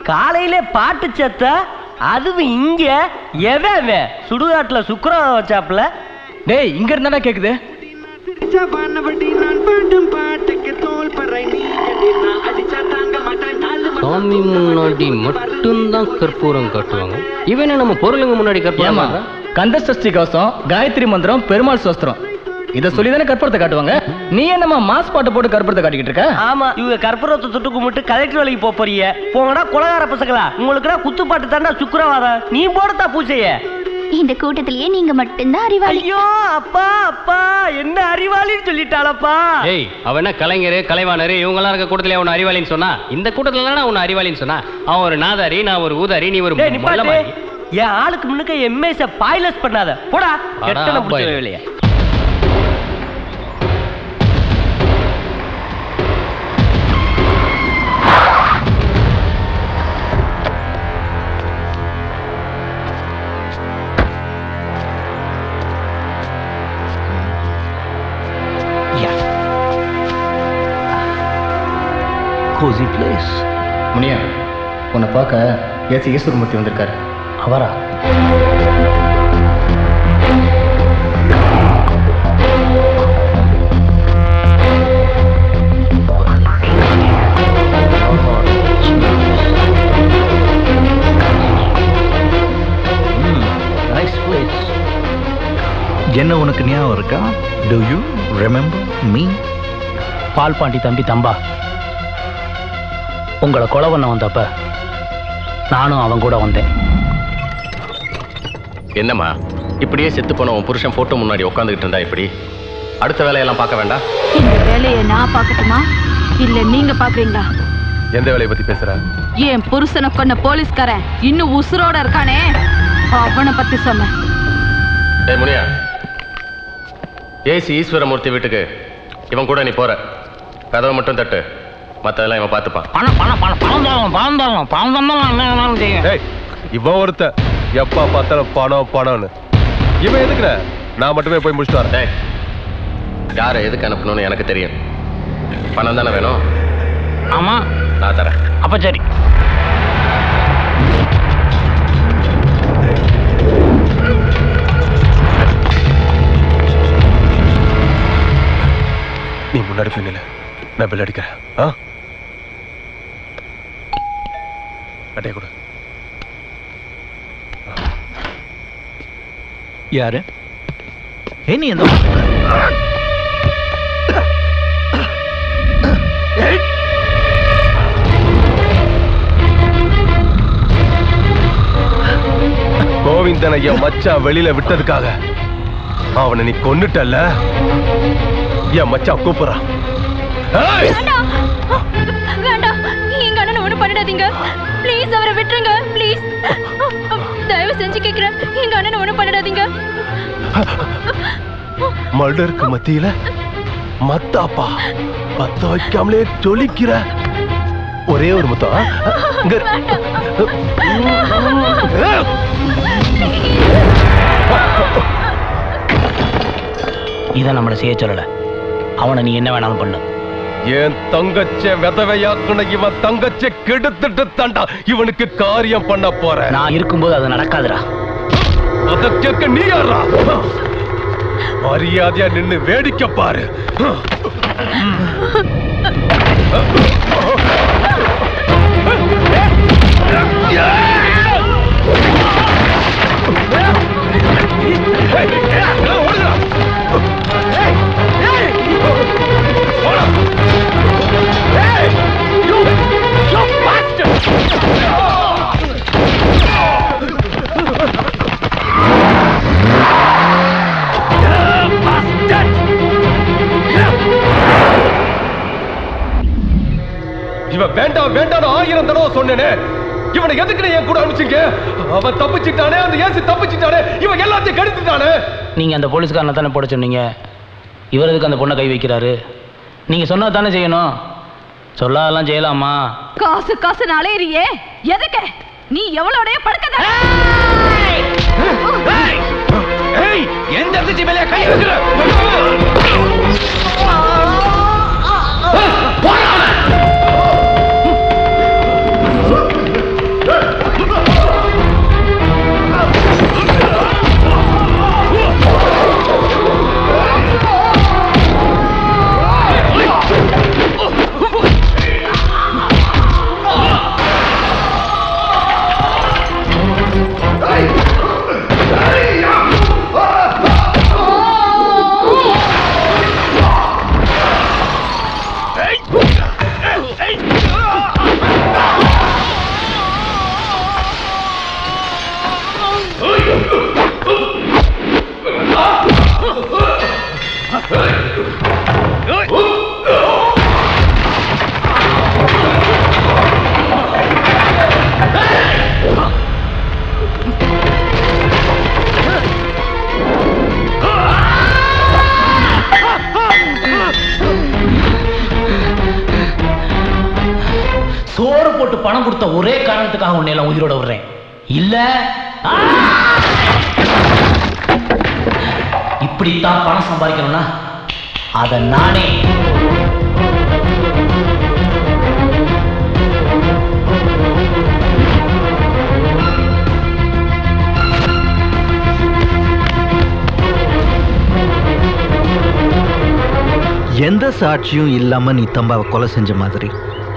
காலையிலே பாட்டு சத்த, அதுவும் இங்க எவன் சுடுகாட்டுல சுக்கரம் வச்சாப்புல. டேய் இங்க இருந்தாடா கேக்குது. சாமி முன்னாடி மட்டும்தான் கற்பூரம் காட்டுவாங்க, இவனே நம்ம பொருளுங்க முன்னாடி கற்பூரம். கந்த சஷ்டி கவசம், காயத்ரி மந்திரம், பெருமாள் சோஸ்திரம் இத சொல்லி தானே கற்பூரத்தை காட்டுவாங்க. நீ என்னமா மாஸ் பாட்டு போட்டு கற்பூரத்தை காட்டிக்கிட்டு இருக்க? ஆமா, இவங்க கற்பூரத்தை தொட்டு கும்பிட்டு கலெக்டர் வேலைக்கு போறீங்க. போங்கடா கொலகார பசங்களா, உங்களுக்கு குத்துப்பாட்டு தாண்டா சுக்கரவாதம். நீ போடத்தா பூசைய. இந்த கூட்டத்திலேயே நீங்க மட்டும்தான் அறிவாளி. ஐயோ அப்பா அப்பா, என்ன அறிவாளின்னு சொல்லிட்டாளப்பா. ஏய், அவன் என்ன கலைஞர் கலைவாணர் இவங்கெல்லாம் இருக்க கூட்டத்திலே அவன் அறிவாளின்னு சொன்னா? இந்த கூட்டத்துல தானே அவன் அறிவாளின்னு சொன்னா? அவன் ஒரு நாதாரி, நான் ஒரு ஊதாரி, நீ ஒரு மல்லமாரி. என் ஆளுக்கு முன்னுக்க எம்ஏஸ பாய்லஸ் பண்ணாத, போடா. எட்டன புடிச்ச வேலைய. cozy place. முனியா, உன்னை பார்க்க ஏசி ஈஸ்வரமூர்த்தி வந்திருக்காரு. அவரா? Nice place. என்ன உனக்கு ஞாபகம் இருக்கா? Do you remember me? பால் பாண்டி தம்பி தம்பா, உங்களை கொலை பண்ண வந்தப்ப நானும் அவன் கூட வந்தேன். என்னம்மா இப்படியே செத்து போன உன் புருஷன் போட்டோ முன்னாடி உட்காந்துக்கிட்டு இருந்தா இப்படி? அடுத்த வேலையெல்லாம் பார்க்க வேண்டாம்? இந்த வேலையை நான் பார்க்கட்டுமா இல்ல நீங்க பாக்குறீங்களா? எந்த வேலையை பத்தி பேசுற? என் புருஷனை கொன்ன போலீஸ்காரன் இன்னும் உசுரோட இருக்கானே, அவனை பத்தி சொன்ன. ஏய் முனியா, ஏசி ஈஸ்வரமூர்த்தி வீட்டுக்கு இவன் கூட நீ போற. கதவை மட்டும் தட்டு, மற்றதெல்லாம் இவன் பார்த்துப்பான். இவன் ஒருத்த எப்பா பார்த்தாலும் பணம் பணம்னு. இவன் எதுக்குற? நான் மட்டுமே போய் முடிச்சுட்டு வரேன். யாரை எதுக்கு அனுப்பணும்னு எனக்கு தெரியும். பணம் தானே வேணும்? ஆமா, நான் தரேன். அப்ப சரி. நீ முன்னாடி போய் நில்லு, நான் பெல் அடிக்கிறேன். அடைய கூட. யாரு? நீ எந்த கோவிந்தன் ஐயா மச்சான் வெளியில விட்டதுக்காக அவனை நீ கொன்னுட்டல்ல? என் மச்சான் கூப்பிடுறான். வேண்டாம், எங்க அண்ணனை ஒண்ணு பண்ணிடாதீங்க ப்ளீஸ். அவரை விட்டுருங்க ப்ளீஸ். தயவு செஞ்சு கேக்குறேன், எங்க அண்ணனை ஒண்ணு பண்ணிடாதீங்க. மர்டருக்கு மத்தியில மத்தாப்பா பத்த வைக்காமலே ஜொலிக்கிற ஒரே ஒரு முத்தம். இதை நம்மளை செய்ய சொல்லல. அவனை நீ என்ன வேணாலும் பண்ணு. என் தங்கச்ச விதவையாக்குன இவன் தங்கச்ச கெடுத்துட்டு தாண்டா இவனுக்கு காரியம் பண்ண போற. நான் இருக்கும்போது அது நடக்காதுடா. அத கேட்க நீ யாரா? மரியாதையா நின்னு வேடிக்கை பாரு. இவன் வேண்டாம் வேண்டாம் 1000 தடவை சொன்னேனே. இவனை எதுக்கு என் கூட அனுப்பிச்சிங்க? அவன் தப்பிச்சிட்டானே, அந்த ஏசி தப்பிச்சிட்டானே, இவன் எல்லாத்தையும் கெடுத்துட்டானே. நீங்க அந்த போலீஸ்காரனை தானே போட சொன்னீங்க. இவர் எதுக்கு அந்த பொண்ணை கை வைக்கிறாரு? நீங்க சொன்னா தானே செய்யணும். சொல்லாதெல்லாம் செய்யலாமா? காசு காசு அலையறியே எதுக்கு? நீ எவ்வளோடைய படுக்கத? எந்த இடத்துக்கு மேலே கை வைக்கிற? சோறு போட்டு பணம் கொடுத்த ஒரே காரணத்துக்காக உன்னை எல்லாம் உயிரோட விடுறேன். இல்ல இப்படித்தான் பணம் சம்பாதிக்கணும்னா அத நானே எந்த சாட்சியும் இல்லாம நீ தம்பாவை கொலை செஞ்ச மாதிரி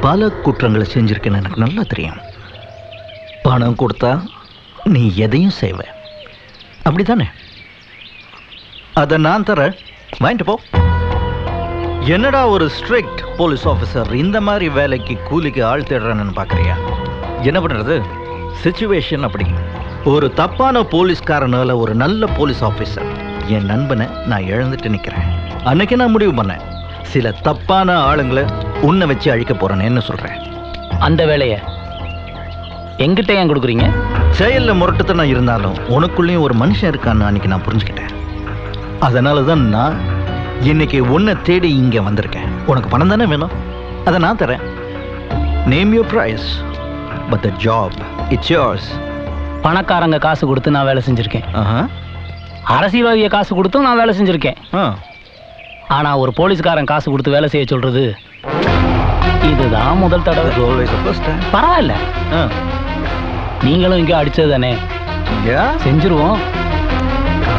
பல குற்றங்களை செஞ்சிருக்கேன்னு எனக்கு நல்லா தெரியும். பணம் கொடுத்தா நீ எதையும் செய்வ, அப்படித்தானே? அதை நான் தர, வாங்கிட்டு போ. என்னடா ஒரு ஸ்ட்ரிக்ட் போலீஸ் ஆஃபீஸர் இந்த மாதிரி வேலைக்கு கூலிக்கு ஆள் தேடுறான்னு பார்க்குறியா? என்ன பண்ணுறது, சிச்சுவேஷன் அப்படி. ஒரு தப்பான போலீஸ்காரனால ஒரு நல்ல போலீஸ் ஆஃபீஸர் என் நண்பனை நான் இழந்துட்டு நிற்கிறேன். அன்னைக்கு நான் முடிவு பண்ணேன், சில தப்பான ஆளுங்களை உன்னை வச்சு அழிக்க போறேன்னு. என்ன சொல்றேன்? அந்த வேலையை எங்கிட்ட ஏன் கொடுக்குறீங்க? செயல்ல முரட்டுத்தனம் இருந்தாலும் உனக்குள்ளேயும் ஒரு மனுஷன் இருக்கான்னு அன்னைக்கு நான் புரிஞ்சுக்கிட்டேன். அதனால தான் நான் இன்னைக்கு உன்னை தேடி இங்க வந்திருக்கேன். உனக்கு பணம் தானே வேணும், அதை நான் தரேன். Name your price, but the job it's yours. பணக்காரங்க காசு கொடுத்து நான் வேலை செஞ்சிருக்கேன். அரசியல்வாதியை காசு கொடுத்தும் நான் வேலை செஞ்சிருக்கேன். ஆனா ஒரு போலீஸ்காரன் காசு கொடுத்து வேலை செய்ய சொல்றது இதுதான் முதல் தடவை. பரவாயில்ல, நீங்களும் இங்க அடிச்சது தானே, செஞ்சிருவோம்.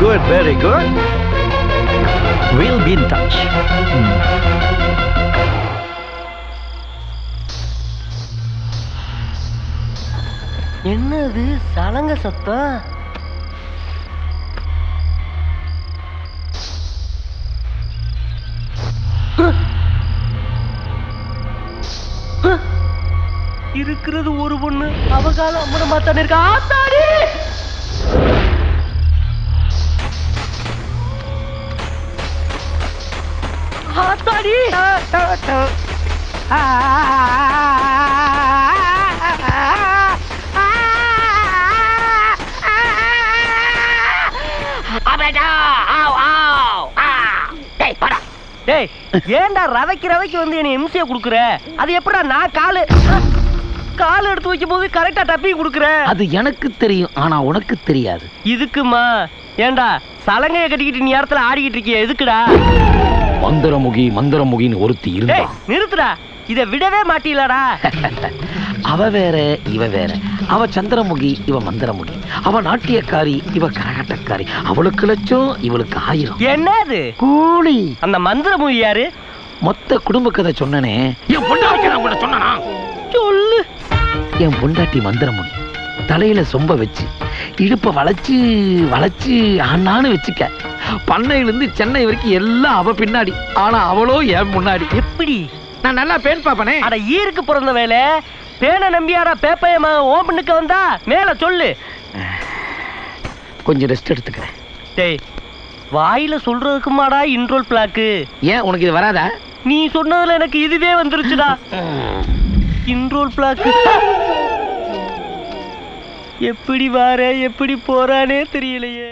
Good, very good. We'll be in touch. என்னது சலங்க சத்தம்? இருக்கிறது ஒரு பொண்ணு, அவகால அம்மனமா தானே இருக்கா. ஆத்தாடி ஆத்தாடி டேய், ஏன்டா ரவைக்கு வந்து என்ன எம்சியை குடுக்குற? அது எப்படா நான் கால் எடுத்து வைக்கும் போது கரெக்டா டப்பி குடுக்குற? அது எனக்கு தெரியும், ஆனா உனக்கு தெரியாது. இதுக்குமா? ஏண்டா சலங்கைய கட்டிக்கிட்டு நீ இடத்துல ஆடிக்கிட்டு இருக்கிய, எதுக்குடா? மந்திரமுகின்னு ஒருத்தி இருந்தா. நிறுத்துடா, இத விடவே மாட்டீங்களடா. அவ வேற இவ வேற. அவ சந்திரமுகி, இவ மந்திரமுகி. அவ நாட்டியக்காரி, இவ கரகாட்டக்காரி. அவளுக்கு லட்சம், இவளுக்கு 1000. என்னது கூலி? அந்த மந்திரமுகி யாரு? மொத்த குடும்ப கதை சொன்னனே, என் பொண்டாட்டி நான் உன்கிட்ட சொன்னனா? சொல்லு. என் பொண்டாட்டி மந்திரமுகி. தலையில சொம்ப வச்சு இடுப்ப வளைச்சு வளைச்சு ஆனான்னு வச்சுக்க. பண்ணையிலிருந்து சென்னை வரைக்கும் எல்லாம் அவ பின்னாடி, ஆனா அவளோ என் முன்னாடி. எப்படி? நான் நல்லா பேன் பாப்பனே. அட ஈருக்கு பிறந்த வேலை, பேனை நம்பியாரா பேப்பையமா ஓம்பனுக்கு வந்தா? மேல சொல்லு. கொஞ்சம் ரெஸ்ட் எடுத்துக்கிறேன். டேய், வாயில சொல்றதுக்குமாடா இன்ட்ரோல் பிளாக்கு? ஏன் உனக்கு இது வராதா? நீ சொன்னதுல எனக்கு இதுவே வந்துருச்சுடா. இன்ட்ரோல் பிளாக்கு எப்படி வார எப்படி போறானே தெரியலையே.